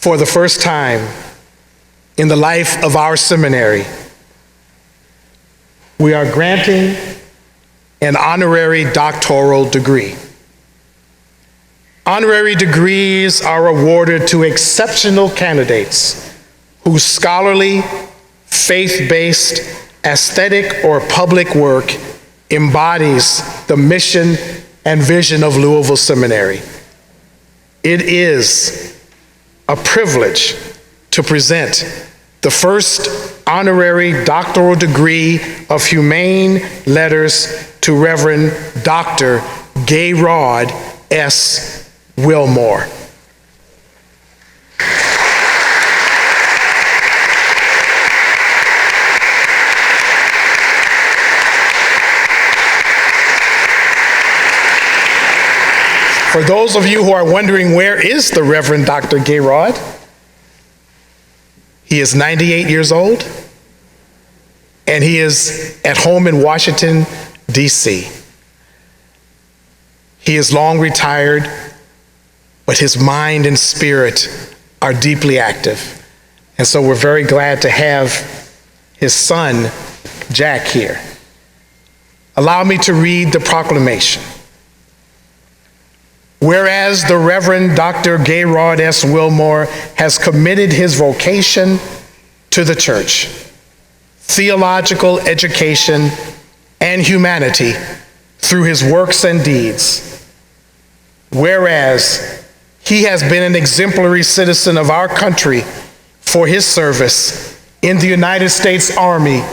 for the first time in the life of our seminary, we are granting an honorary doctoral degree. Honorary degrees are awarded to exceptional candidates whose scholarly, faith-based, aesthetic, or public work embodies the mission and vision of Louisville Seminary. It is a privilege to present the first honorary doctoral degree of Humane Letters to Reverend Dr. Gayraud S. Wilmore. For those of you who are wondering, where is the Reverend Dr. Gayraud? He is 98 years old, and he is at home in Washington, D.C. He is long retired, but his mind and spirit are deeply active. And so we're very glad to have his son, Jack, here. Allow me to read the proclamation. Whereas the Reverend Dr. Gayraud S. Wilmore has committed his vocation to the church, theological education, and humanity through his works and deeds. Whereas he has been an exemplary citizen of our country for his service in the United States Army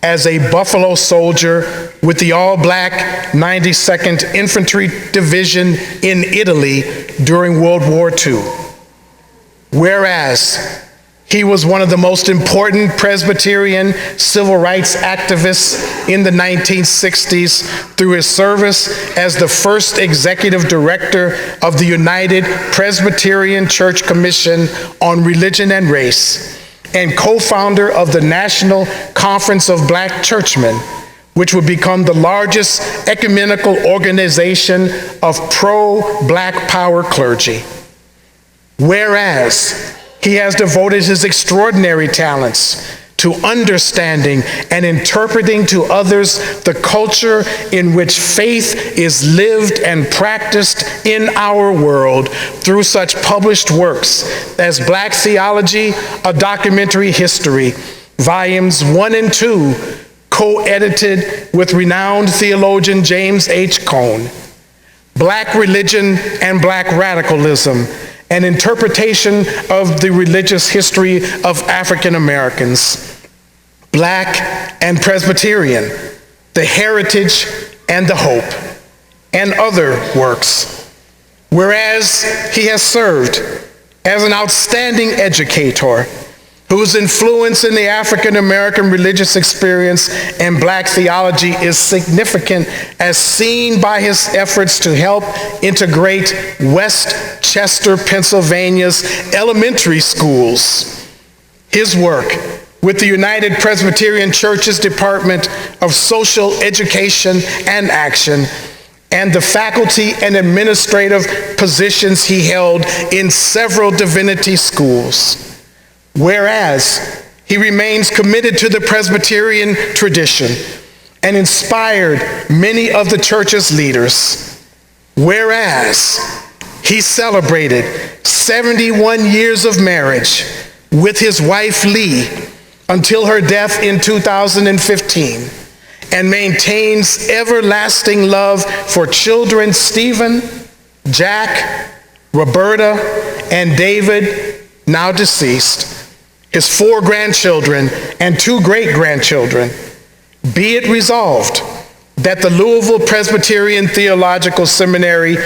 as a Buffalo soldier with the all-black 92nd Infantry Division in Italy during World War II. Whereas he was one of the most important Presbyterian civil rights activists in the 1960s through his service as the first executive director of the United Presbyterian Church Commission on Religion and Race, and co-founder of the National Conference of Black Churchmen, which would become the largest ecumenical organization of pro-Black power clergy. Whereas he has devoted his extraordinary talents to understanding and interpreting to others the culture in which faith is lived and practiced in our world through such published works as Black Theology, A Documentary History, Volumes 1 and 2, co-edited with renowned theologian James H. Cone, Black Religion and Black Radicalism, an interpretation of the religious history of African Americans, Black and Presbyterian, The Heritage and the Hope, and other works. Whereas he has served as an outstanding educator whose influence in the African American religious experience and Black theology is significant, as seen by his efforts to help integrate West Chester, Pennsylvania's elementary schools. His work with the United Presbyterian Church's Department of Social Education and Action, and the faculty and administrative positions he held in several divinity schools. Whereas he remains committed to the Presbyterian tradition and inspired many of the church's leaders. Whereas he celebrated 71 years of marriage with his wife Lee until her death in 2015, and maintains everlasting love for children Stephen, Jack, Roberta, and David, now deceased, his 4 grandchildren and 2 great-grandchildren. Be it resolved that the Louisville Presbyterian Theological Seminary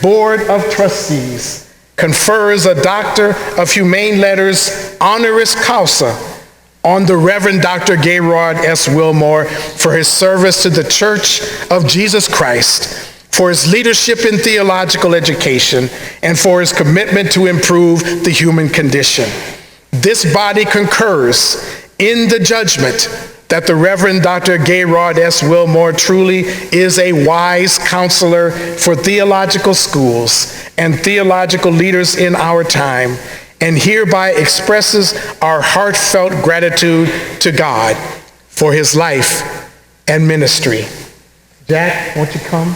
Board of Trustees confers a Doctor of Humane Letters honoris causa on the Reverend Dr. Gayraud S. Wilmore for his service to the Church of Jesus Christ, for his leadership in theological education, and for his commitment to improve the human condition. This body concurs in the judgment that the Reverend Dr. Gayraud S. Wilmore truly is a wise counselor for theological schools and theological leaders in our time, and hereby expresses our heartfelt gratitude to God for his life and ministry. Jack, won't you come?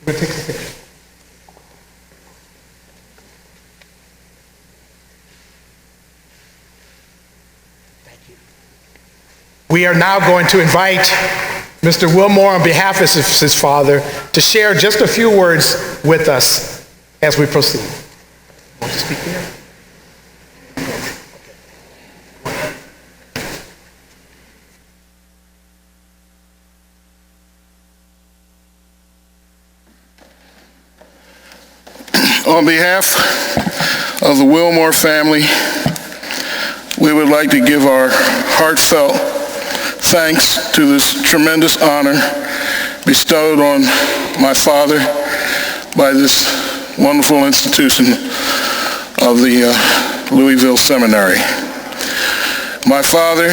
We'll take a picture. Thank you. We are now going to invite Mr. Wilmore, on behalf of his father, to share just a few words with us as we proceed. Want to speak here? On behalf of the Wilmore family, we would like to give our heartfelt thanks to this tremendous honor bestowed on my father by this wonderful institution of the Louisville Seminary. My father,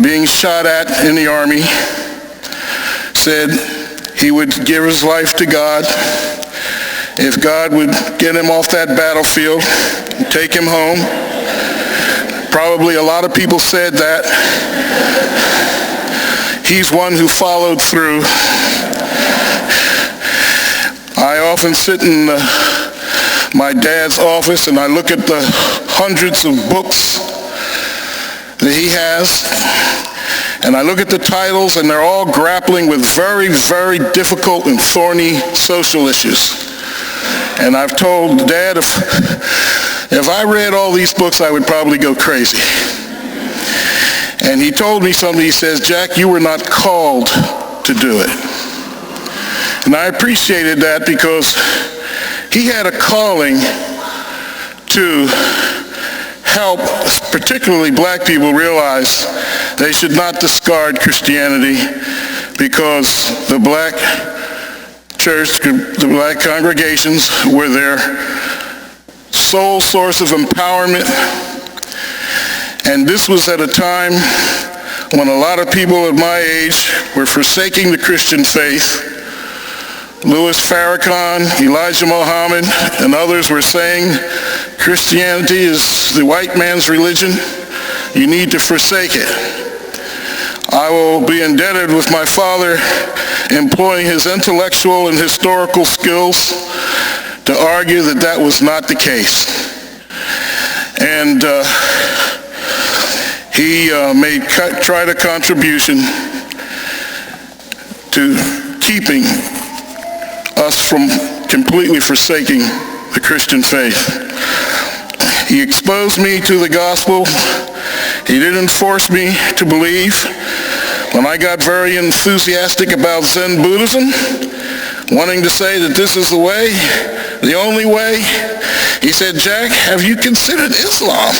being shot at in the Army, said he would give his life to God if God would get him off that battlefield and take him home. Probably a lot of people said that. He's one who followed through. I often sit in my dad's office and I look at the hundreds of books that he has, and I look at the titles, and they're all grappling with very, very difficult and thorny social issues. And I've told Dad, if I read all these books, I would probably go crazy. And he told me something. He says, Jack, you were not called to do it. And I appreciated that, because he had a calling to help particularly black people realize they should not discard Christianity, because the black church, the black congregations were their sole source of empowerment. And this was at a time when a lot of people at my age were forsaking the Christian faith. Louis Farrakhan, Elijah Muhammad, and others were saying Christianity is the white man's religion. You need to forsake it. I will be indebted with my father employing his intellectual and historical skills to argue that that was not the case. And he tried a contribution to keeping us from completely forsaking the Christian faith. He exposed me to the gospel. He didn't force me to believe. When I got very enthusiastic about Zen Buddhism, wanting to say that this is the way, the only way, he said, Jack, have you considered Islam?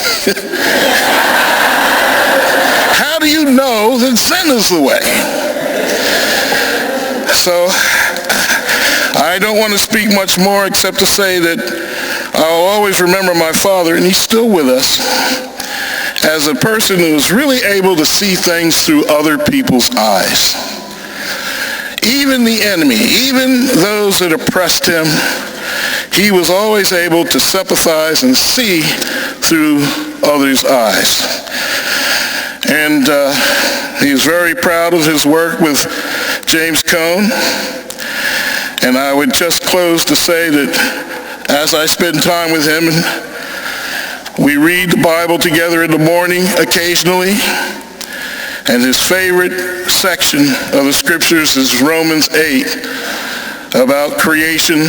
How do you know that Zen is the way? So I don't want to speak much more except to say that I'll always remember my father, and he's still with us, as a person who was really able to see things through other people's eyes. Even the enemy, even those that oppressed him, he was always able to sympathize and see through others' eyes. And he was very proud of his work with James Cone. And I would just close to say that as I spend time with him, we read the Bible together in the morning occasionally, and his favorite section of the scriptures is Romans 8, about creation,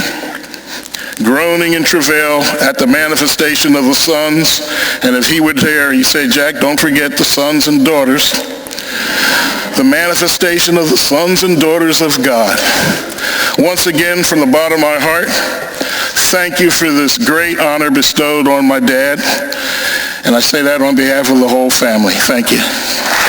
groaning in travail at the manifestation of the sons. And if he were there, he'd say, Jack, don't forget the sons and daughters, the manifestation of the sons and daughters of God. Once again, from the bottom of my heart, thank you for this great honor bestowed on my dad, and I say that on behalf of the whole family. Thank you.